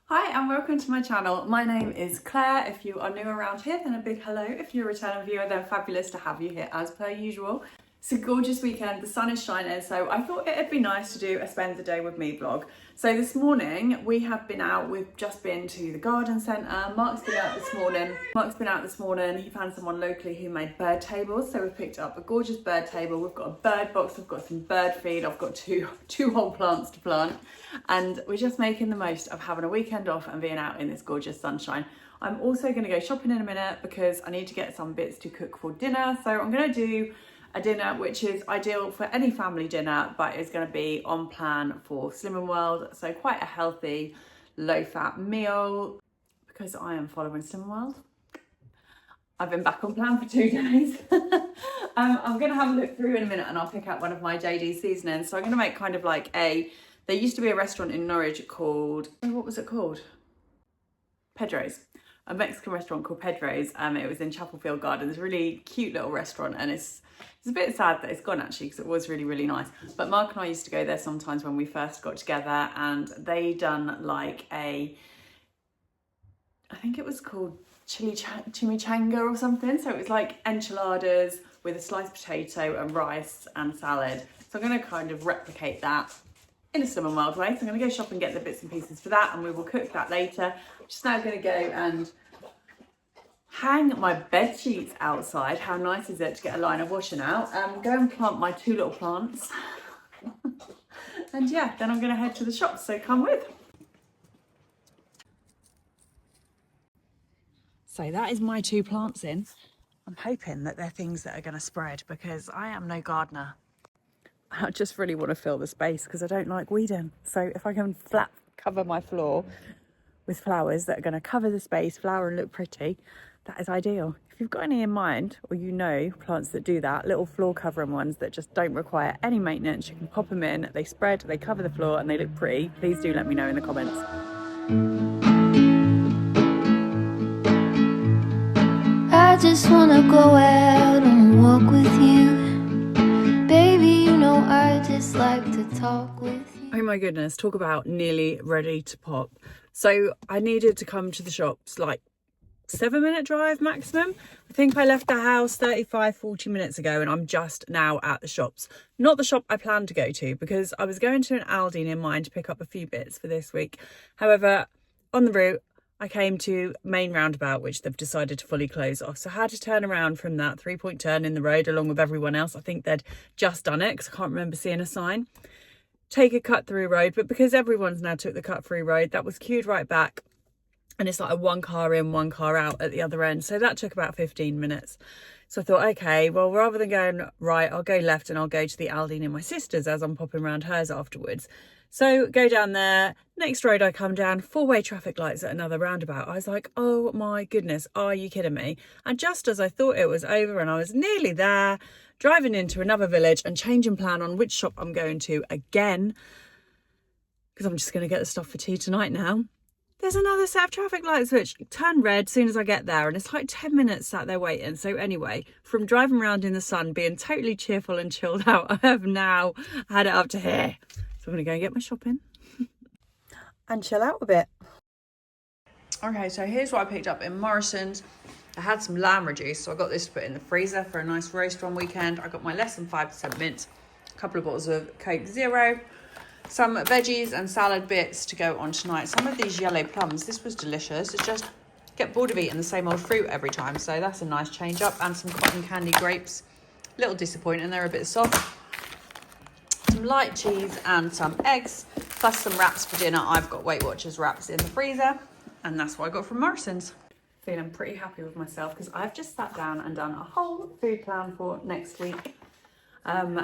Hi and welcome to my channel. My name is Claire. If you are new around here, then a big hello. If you're a returning viewer, then fabulous to have you here as per usual. It's a gorgeous weekend, the sun is shining, so I thought it'd be nice to do a spend the day with me vlog. So this morning we have been out, we've just been to the garden centre. Mark's been out this morning. He found someone locally who made bird tables, so we've picked up a gorgeous bird table. We've got a bird box, we've got some bird feed, I've got two whole plants to plant, and we're just making the most of having a weekend off and being out in this gorgeous sunshine. I'm also going to go shopping in a minute because I need to get some bits to cook for dinner. So I'm going to do a dinner which is ideal for any family dinner, but is going to be on plan for Slimming World. So quite a healthy, low-fat meal because I am following Slimming World. I've been back on plan for 2 days. I'm going to have a look through in a minute and I'll pick out one of my JD seasonings. So I'm going to make kind of like there used to be a restaurant in Norwich called, what was it called? Pedro's. A Mexican restaurant called Pedro's. It was in Chapelfield Gardens. It's a really cute little restaurant, and it's a bit sad that it's gone actually because it was really, really nice. But Mark and I used to go there sometimes when we first got together, and they done like I think it was called chimichanga or something. So it was like enchiladas with a sliced potato and rice and salad. So I'm going to kind of replicate that in a Slimming World way. So I'm going to go shop and get the bits and pieces for that, and we will cook that later. I'm just now going to go and hang my bed sheets outside. How nice is it to get a line of washing out? Go and plant my 2 little plants. And yeah, then I'm going to head to the shops, so come with. So that is my 2 plants in. I'm hoping that they're things that are going to spread because I am no gardener. I just really want to fill the space because I don't like weeding. So if I can flat cover my floor with flowers that are going to cover the space, flower and look pretty, that is ideal. If you've got any in mind, or you know plants that do that, little floor covering ones that just don't require any maintenance, you can pop them in, they spread, they cover the floor and they look pretty, please do let me know in the comments. I just wanna go out and walk with you. Baby, you know I just like to talk with you. Oh my goodness, talk about nearly ready to pop. So I needed to come to the shops like 7-minute drive maximum. I think I left the house 35-40 minutes ago and I'm just now at the shops. Not the shop I planned to go to because I was going to an Aldi near mine to pick up a few bits for this week. However, on the route I came to main roundabout, which they've decided to fully close off. So I had to turn around from that 3-point turn in the road along with everyone else. I think they'd just done it because I can't remember seeing a sign. Take a cut through road, but because everyone's now took the cut through road, that was queued right back. And it's like a 1 car in, 1 car out at the other end. So that took about 15 minutes. So I thought, okay, well, rather than going right, I'll go left and I'll go to the Aldi near my sister's as I'm popping around hers afterwards. So go down there, next road I come down, 4-way traffic lights at another roundabout. I was like, oh my goodness, are you kidding me? And just as I thought it was over and I was nearly there, driving into another village and changing plan on which shop I'm going to again, because I'm just going to get the stuff for tea tonight now. There's another set of traffic lights which turn red as soon as I get there, and it's like 10 minutes sat there waiting. So anyway, from driving around in the sun, being totally cheerful and chilled out, I have now had it up to here. So I'm going to go and get my shopping and chill out a bit. Okay, so here's what I picked up in Morrison's. I had some lamb reduced, so I got this to put in the freezer for a nice roast one weekend. I got my less than 5% mince, a couple of bottles of Coke Zero, some veggies and salad bits to go on tonight. Some of these yellow plums, this was delicious. It's just get bored of eating the same old fruit every time, so that's a nice change up. And some cotton candy grapes, a little disappointing, they're a bit soft. Some light cheese and some eggs, plus some wraps for dinner. I've got Weight Watchers wraps in the freezer, and that's what I got from Morrison's. Feeling pretty happy with myself because I've just sat down and done a whole food plan for next week.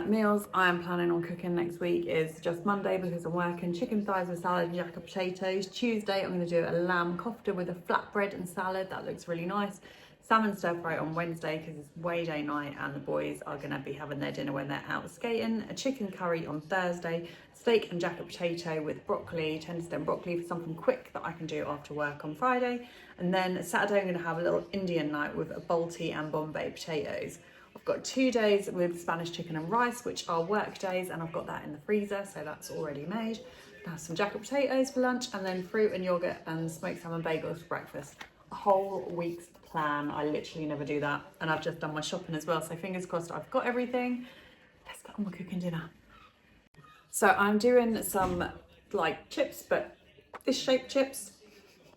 Meals I am planning on cooking next week is just Monday because I'm working chicken thighs with salad and jacket potatoes. Tuesday I'm going to do a lamb kofta with a flatbread and salad. That looks really nice. Salmon stir fry on Wednesday because it's way day night and the boys are going to be having their dinner when they're out skating. A chicken curry on Thursday. Steak and jacket potato with broccoli, tender stem broccoli for something quick that I can do after work on Friday. And then Saturday I'm going to have a little Indian night with a Balti and Bombay potatoes. I've got 2 days with Spanish chicken and rice, which are work days, and I've got that in the freezer, so that's already made. Have some jacket potatoes for lunch, and then fruit and yogurt and smoked salmon bagels for breakfast. A whole week's plan. I literally never do that. And I've just done my shopping as well, so fingers crossed I've got everything. Let's get on with cooking dinner. So I'm doing some like chips, but this shaped chips,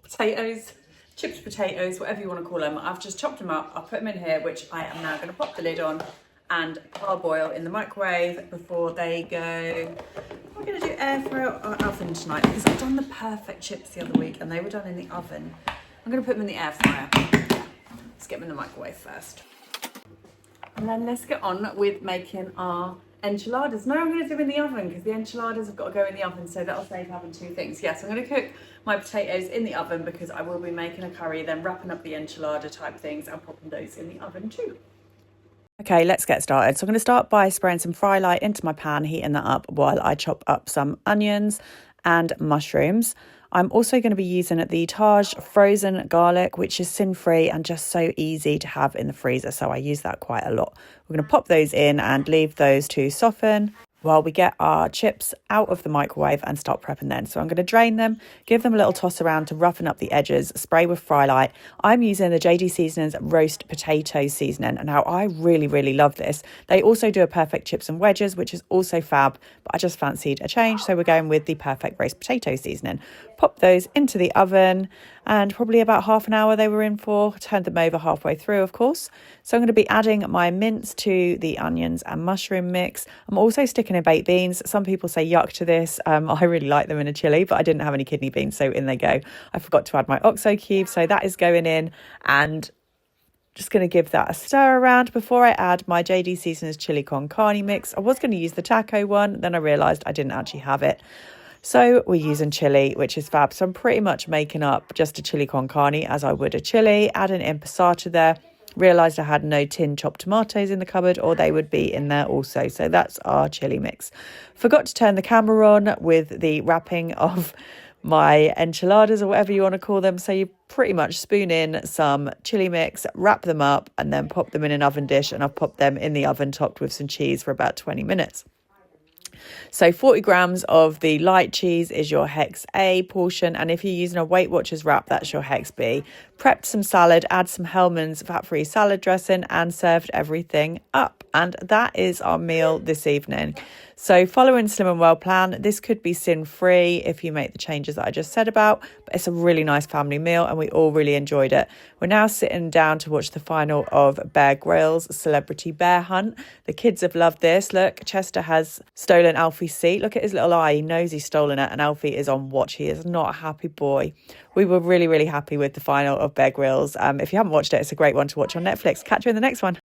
potatoes, chips, potatoes, whatever you want to call them. I've just chopped them up. I'll put them in here, which I am now going to pop the lid on and parboil in the microwave before they go. I'm going to do air fryer or oven tonight because I've done the perfect chips the other week and they were done in the oven. I'm going to put them in the air fryer. Let's get them in the microwave first. And then let's get on with making our enchiladas. No, I'm going to do them in the oven because the enchiladas have got to go in the oven, so that'll save having two things. Yes, I'm going to cook my potatoes in the oven because I will be making a curry, then wrapping up the enchilada type things and popping those in the oven too. Okay, let's get started. So I'm going to start by spraying some fry light into my pan, heating that up while I chop up some onions and mushrooms. I'm also going to be using the Taj frozen garlic, which is sin-free and just so easy to have in the freezer. So I use that quite a lot. We're going to pop those in and leave those to soften while we get our chips out of the microwave and start prepping them. So I'm going to drain them, give them a little toss around to roughen up the edges, spray with fry light. I'm using the JD Seasonings roast potato seasoning. And now I really, really love this. They also do a perfect chips and wedges, which is also fab, but I just fancied a change. So we're going with the perfect roast potato seasoning. Pop those into the oven and probably about half an hour they were in for. Turned them over halfway through, of course. So I'm going to be adding my mince to the onions and mushroom mix. I'm also sticking in baked beans. Some people say yuck to this. I really like them in a chilli, but I didn't have any kidney beans, so in they go. I forgot to add my oxo cube, so that is going in, and just going to give that a stir around before I add my JD Seasonings chili con carne mix. I was going to use the taco one, then I realised I didn't actually have it. So we're using chili, which is fab. So I'm pretty much making up just a chili con carne as I would a chili, adding in passata there. Realised I had no tin chopped tomatoes in the cupboard, or they would be in there also. So that's our chili mix. Forgot to turn the camera on with the wrapping of my enchiladas or whatever you want to call them. So you pretty much spoon in some chili mix, wrap them up and then pop them in an oven dish, and I've popped them in the oven topped with some cheese for about 20 minutes. So 40 grams of the light cheese is your hex A portion, and if you're using a Weight Watchers wrap, that's your hex B. Prepped some salad, add some Hellmann's fat-free salad dressing and served everything up. And that is our meal this evening. So following Slim and Well plan, this could be sin-free if you make the changes that I just said about, but it's a really nice family meal and we all really enjoyed it. We're now sitting down to watch the final of Bear Grylls' Celebrity Bear Hunt. The kids have loved this. Look, Chester has stolen Alfie's seat. Look at his little eye. He knows he's stolen it and Alfie is on watch. He is not a happy boy. We were really, really happy with the final of Bear Grylls. If you haven't watched it, it's a great one to watch on Netflix. Catch you in the next one.